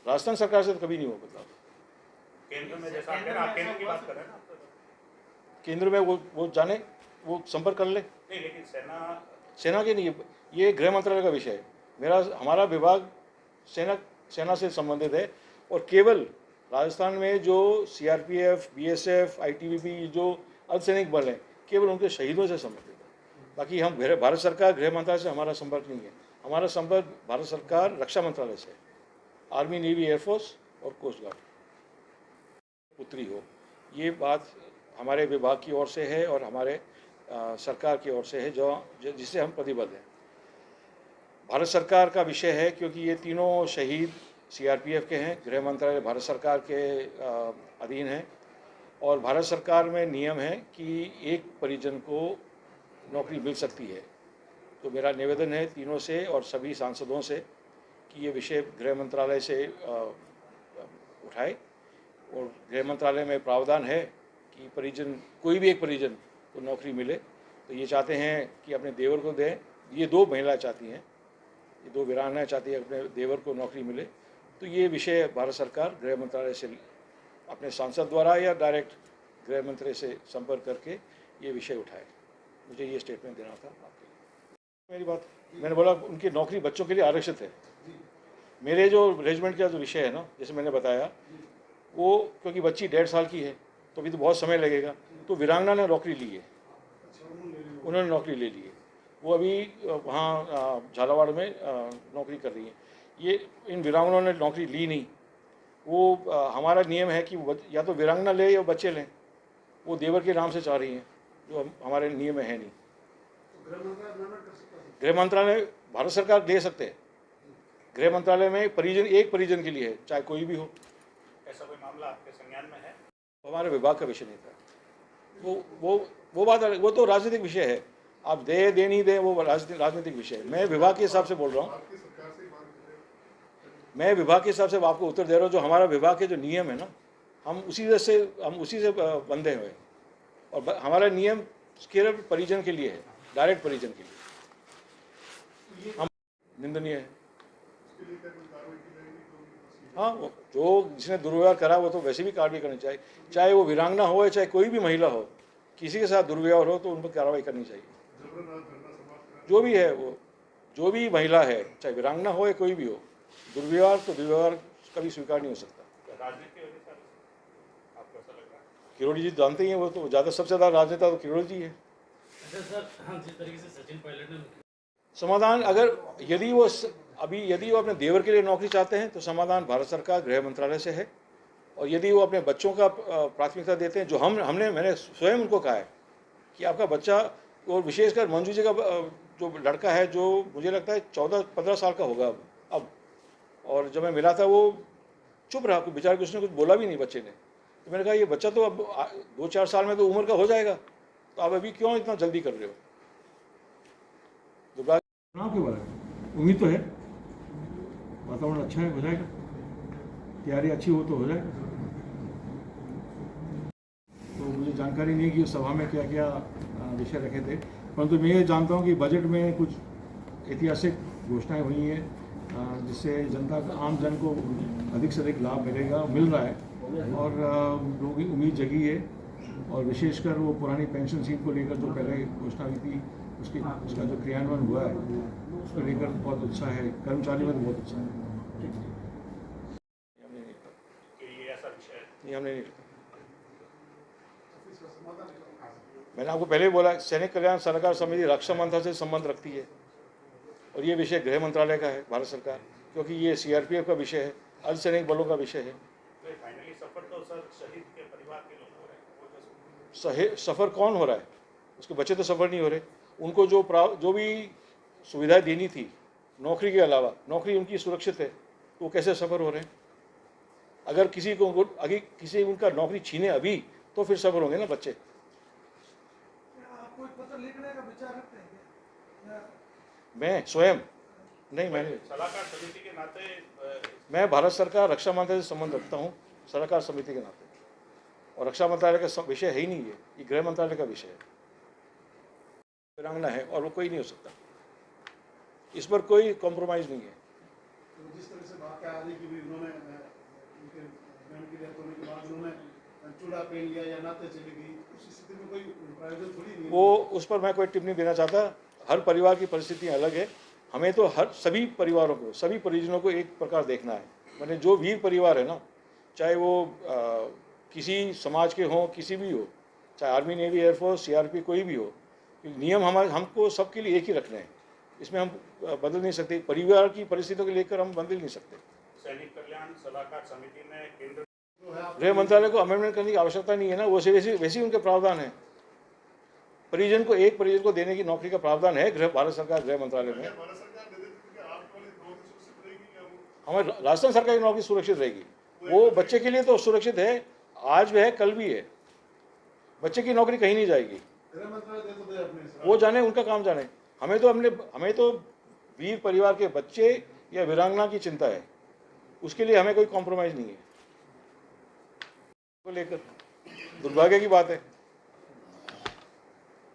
राजस्थान सरकार से तो कभी नहीं हुआ बदलाव। केंद्र में जैसा आप कह रहे हैं, आप केंद्र की बात कर रहे हैं ना? केंद्र में वो जाने, वो संपर्क कर ले। नहीं, लेकिन सेना के नहीं, ये गृह मंत्रालय का विषय है। हमारा विभाग सेना से संबंधित है, और केवल राजस्थान में जो सीआरपीएफ, बीएसएफ, आईटीबीपी जो अर्धसैनिक बल हैं, केवल उनके शहीदों से संबंधित है। बाकी हम भारत सरकार गृह मंत्रालय से हमारा संपर्क नहीं है। हमारा संपर्क भारत सरकार रक्षा मंत्रालय से है, आर्मी, नेवी, एयरफोर्स और कोस्ट गार्ड। पुत्री हो, ये बात हमारे विभाग की ओर से है और हमारे सरकार की ओर से है, जिससे हम प्रतिबद्ध हैं। भारत सरकार का विषय है, क्योंकि ये तीनों शहीद सीआरपीएफ के हैं। गृह मंत्रालय भारत सरकार के अधीन है, और भारत सरकार में नियम है कि एक परिजन को नौकरी मिल सकती है। तो मेरा निवेदन है तीनों से और सभी सांसदों से कि ये विषय गृह मंत्रालय से उठाए, और गृह मंत्रालय में प्रावधान है कि परिजन, कोई भी एक परिजन को नौकरी मिले। तो ये चाहते हैं कि अपने देवर को दें। ये दो महिलाएं चाहती हैं, ये दो वीरांगनाएं चाहती हैं अपने देवर को नौकरी मिले। तो ये विषय भारत सरकार गृह मंत्रालय से अपने सांसद द्वारा या डायरेक्ट गृह मंत्री से संपर्क करके ये विषय उठाए। मुझे ये स्टेटमेंट देना था आपके लिए। मेरी बात, मैंने बोला उनकी नौकरी बच्चों के लिए आरक्षित है। मेरे जो रेजिमेंट का जो विषय है ना, जैसे मैंने बताया, वो क्योंकि बच्ची 1.5 साल की है तो अभी तो बहुत समय लगेगा, तो वीरांगना ने नौकरी ली है, उन्होंने नौकरी ले ली है। वो अभी वहाँ झालावाड़ में नौकरी कर रही है। ये इन वीरांगनाओं ने नौकरी ली नहीं। वो हमारा नियम है कि या तो वीरांगना ले या बच्चे लें। वो देवर के नाम से चाह रही हैं, जो हमारे नियम में है नहीं। गृह मंत्रालय भारत सरकार दे सकते हैं। गृह मंत्रालय में परिजन, एक परिजन के लिए है, चाहे कोई भी हो। ऐसा कोई मामला आपके संज्ञान में है? हमारे विभाग का विषय नहीं था। वो बात, वो तो राजनीतिक विषय है। आप दे नहीं दे, वो राजनीतिक विषय है। मैं विभाग के हिसाब से बोल रहा हूँ। मैं विभाग के हिसाब से आपको उत्तर दे रहा हूँ। जो हमारा विभाग के जो नियम है ना, हम उसी से बंधे हुए हैं, और हमारा नियम केवल परिजन के लिए है, डायरेक्ट परिजन के लिए। हम निंदनीय है। हाँ, वो जो जिसने दुर्व्यवहार करा वो तो वैसे भी कार्रवाई करनी चाहिए, चाहे वो वीरांगना हो या चाहे कोई भी महिला हो। किसी के साथ दुर्व्यवहार हो तो उन पर कार्रवाई करनी चाहिए। जो भी है, वो जो भी महिला है, चाहे वीरांगना हो या कोई भी हो, दुर्व्यवहार तो दुर्व्यवहार कभी स्वीकार नहीं हो सकता। किरोड़ी जी जानते ही हैं, वो तो ज़्यादा, सबसे ज़्यादा राजनेता तो किरोड़ी जी है। जिस तरीके से सचिन पायलट ने समाधान, अगर यदि वो अपने देवर के लिए नौकरी चाहते हैं तो समाधान भारत सरकार गृह मंत्रालय से है। और यदि वो अपने बच्चों का प्राथमिकता देते हैं, जो मैंने स्वयं उनको कहा है कि आपका बच्चा, और विशेषकर मंजू जी का जो लड़का है, जो मुझे लगता है 14-15 साल का होगा अब, और जब मैं मिला था वो चुप रहा, बेचारे को, उसने कुछ बोला भी नहीं बच्चे ने। तो मैंने कहा ये बच्चा तो अब 2-4 साल में तो उम्र का हो जाएगा, तो आप अभी क्यों इतना जल्दी कर रहे हो? चुनाव के बारे में उम्मीद तो है, वातावरण अच्छा है, हो जाएगा। तैयारी अच्छी हो तो हो जाएगा। तो मुझे जानकारी नहीं कि उस सभा में क्या क्या विषय रखे थे, परंतु मैं ये जानता हूँ कि बजट में कुछ ऐतिहासिक घोषणाएं हुई हैं, जिससे जनता, आम जन को अधिक से अधिक लाभ मिल रहा है, और लोगों की उम्मीद जगी है। और विशेषकर वो पुरानी पेंशन स्कीम को लेकर जो पहले घोषणा हुई थी, उसका जो क्रियान्वयन हुआ है, उसको लेकर बहुत उत्साह है। कर्मचारी में तो बहुत उत्साह है। नहीं, हमने नहीं लिखा। मैंने आपको पहले ही बोला, सैनिक कल्याण सलाहकार समिति रक्षा मंत्रालय से संबंध रखती है, और ये विषय गृह मंत्रालय का है, भारत सरकार, क्योंकि ये सीआरपीएफ का विषय है, अर्धसैनिक बलों का विषय है। फाइनली सफर तो सर शहीद के परिवार के लोग हो रहे हैं। सफ़र कौन हो रहा है? उसके बच्चे तो सफ़र नहीं हो रहे। उनको जो भी सुविधाएं देनी थी नौकरी के अलावा, नौकरी उनकी सुरक्षित है, तो वो कैसे सफ़र हो रहे हैं? अगर किसी उनका नौकरी छीने अभी, तो फिर सफ़र होंगे ना बच्चे। आपको पत्र लिखने का विचार रखते हैं? मैं स्वयं नहीं, मैंने सलाहकार समिति के नाते, मैं भारत सरकार रक्षा मंत्रालय से संबंध रखता हूँ, सलाहकार समिति के नाते, और रक्षा मंत्रालय का विषय है ही नहीं है, ये गृह मंत्रालय का विषय है। वीरांगना है और वो कोई नहीं हो सकता, इस पर कोई कॉम्प्रोमाइज़ नहीं है। तो जिस तरह से बात आ रही कि भी उन्होंने उनके बहन की डेथ होने के बाद उन्होंने चूड़ा पहन लिया या नाते चली गई, उस स्थिति में कोई प्रायोजन थोड़ी नहीं है। वो उस पर मैं कोई टिप्पणी देना चाहता। हर परिवार की परिस्थितियाँ अलग है। हमें तो हर सभी परिवारों को, सभी परिजनों को एक प्रकार देखना है। मैंने जो वीर परिवार है ना, चाहे वो किसी समाज के हों, किसी भी हो, चाहे आर्मी, नेवी, एयरफोर्स, सीआरपी, कोई भी हो, नियम हमको सबके लिए एक ही रखने हैं। इसमें हम बदल नहीं सकते। परिवार की परिस्थितियों को लेकर हम बदल नहीं सकते। सैनिक कल्याण सलाहकार समिति में केंद्र गृह मंत्रालय को अमेंडमेंट करने की आवश्यकता नहीं है ना, वो वैसे उनके प्रावधान है। परिजन को, एक परिजन को देने की नौकरी का प्रावधान है भारत सरकार गृह मंत्रालय में। हमारे राजस्थान सरकार की नौकरी सुरक्षित रहेगी। वो बच्चे के लिए तो सुरक्षित है, आज भी है, कल भी है। बच्चे की नौकरी कहीं नहीं जाएगी। गृह मंत्रालय दे तो दे अपने वो जाने, उनका काम जाने। हमें तो वीर परिवार के बच्चे या वीरांगना की चिंता है, उसके लिए हमें कोई कॉम्प्रोमाइज़ नहीं है। को लेकर दुर्भाग्य की बात है।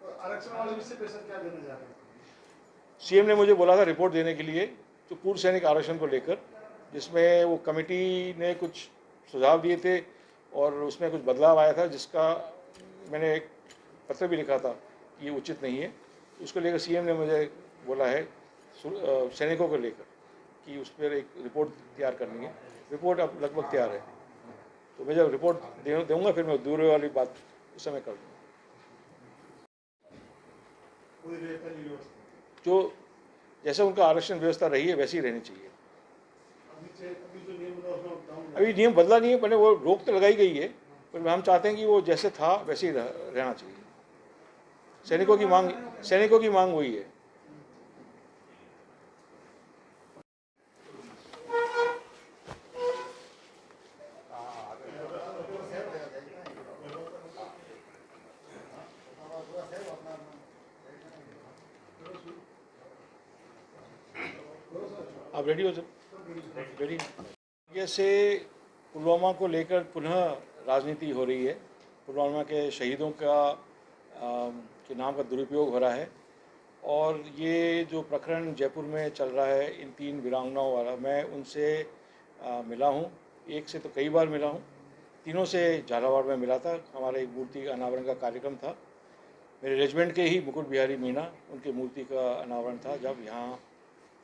तो आरक्षण वाले विषय पे सर क्या देना चाह रहे हैं? सीएम ने मुझे बोला था रिपोर्ट देने के लिए, तो पूर्व सैनिक आरक्षण को लेकर, जिसमें वो कमेटी ने कुछ सुझाव दिए थे और उसमें कुछ बदलाव आया था, जिसका मैंने एक पत्र भी लिखा था कि ये उचित नहीं है। उसको लेकर सीएम ने मुझे बोला है सैनिकों को लेकर कि उस पर एक रिपोर्ट तैयार करनी है। रिपोर्ट अब लगभग तैयार है, तो मैं जब रिपोर्ट दूंगा फिर मैं दूर वाली बात उस समय कर दूँगा। कोई रहता नहीं व्यवस्था जो जैसे उनका आरक्षण व्यवस्था रही है वैसी रहनी चाहिए। अभी जो नियम बना उसमें डाउन अभी नियम बदला नहीं है, पहले वो रोक तो लगाई गई है, पर हम चाहते हैं कि वो जैसे था वैसे ही रहना चाहिए। सैनिकों की मांग वही है। आप रेडी हो सर? रेडी। जैसे पुलवामा को लेकर पुनः राजनीति हो रही है, पुलवामा के शहीदों के नाम का दुरुपयोग हो रहा है, और ये जो प्रकरण जयपुर में चल रहा है इन 3 वीरांगनाओं वाला, मैं उनसे मिला हूँ। एक से तो कई बार मिला हूँ, तीनों से झालावाड़ में मिला था। हमारा एक मूर्ति का अनावरण का कार्यक्रम था। मेरे रेजिमेंट के ही मुकुट बिहारी मीना, उनकी मूर्ति का अनावरण था। जब यहाँ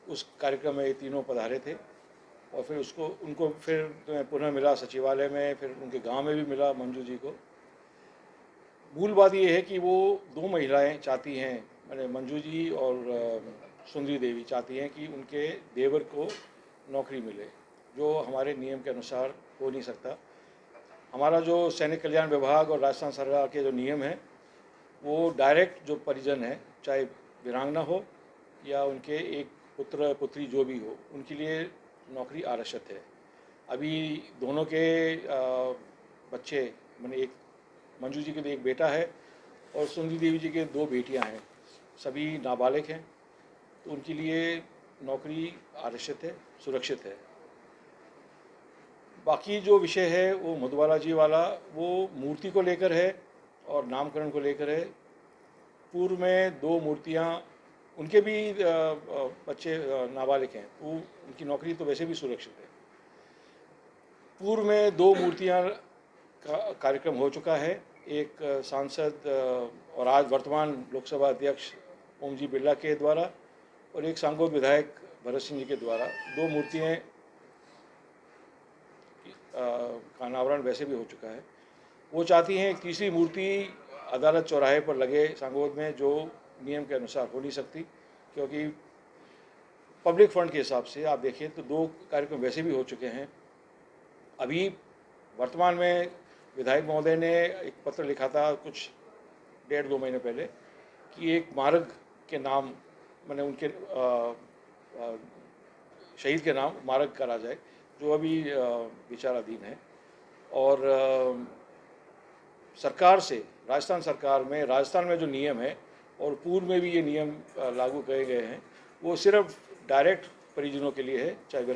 उस कार्यक्रम में ये तीनों पधारे थे, और फिर उनको फिर पुनः मिला सचिवालय में, फिर उनके गांव में भी मिला मंजू जी को। मूल बात ये है कि वो 2 महिलाएं चाहती हैं, मैंने मंजू जी और सुंदरी देवी चाहती हैं कि उनके देवर को नौकरी मिले, जो हमारे नियम के अनुसार हो नहीं सकता। हमारा जो सैनिक कल्याण विभाग और राजस्थान सरकार के जो नियम हैं, वो डायरेक्ट जो परिजन है, चाहे वीरांगना हो या उनके एक पुत्र पुत्री जो भी हो, उनके लिए नौकरी आरक्षित है। अभी दोनों के बच्चे, मैंने एक मंजू जी के लिए एक बेटा है और सुंदरी देवी जी के 2 बेटियां हैं, सभी नाबालिग हैं, तो उनके लिए नौकरी आरक्षित है, सुरक्षित है। बाकी जो विषय है वो मधुबाला जी वाला, वो मूर्ति को लेकर है और नामकरण को लेकर है। पूर्व में 2 मूर्तियां, उनके भी बच्चे नाबालिग हैं, तो उनकी नौकरी तो वैसे भी सुरक्षित है। पूर्व में 2 मूर्तियां का कार्यक्रम हो चुका है, एक सांसद और आज वर्तमान लोकसभा अध्यक्ष ओम जी बिरला के द्वारा, और एक सांगोद विधायक भरत सिंह जी के द्वारा। 2 मूर्तियाँ का अनावरण वैसे भी हो चुका है। वो चाहती हैं एक तीसरी मूर्ति अदालत चौराहे पर लगे सांगोद में, जो नियम के अनुसार हो नहीं सकती, क्योंकि पब्लिक फंड के हिसाब से आप देखिए तो 2 कार्यक्रम वैसे भी हो चुके हैं। अभी वर्तमान में विधायक महोदय ने एक पत्र लिखा था कुछ 1.5-2 महीने पहले कि एक मार्ग के नाम, मैंने उनके शहीद के नाम मार्ग करा जाए, जो अभी विचाराधीन है। और सरकार से, राजस्थान में जो नियम है और पूर्व में भी ये नियम लागू किए गए हैं, वो सिर्फ डायरेक्ट परिजनों के लिए है, चाहे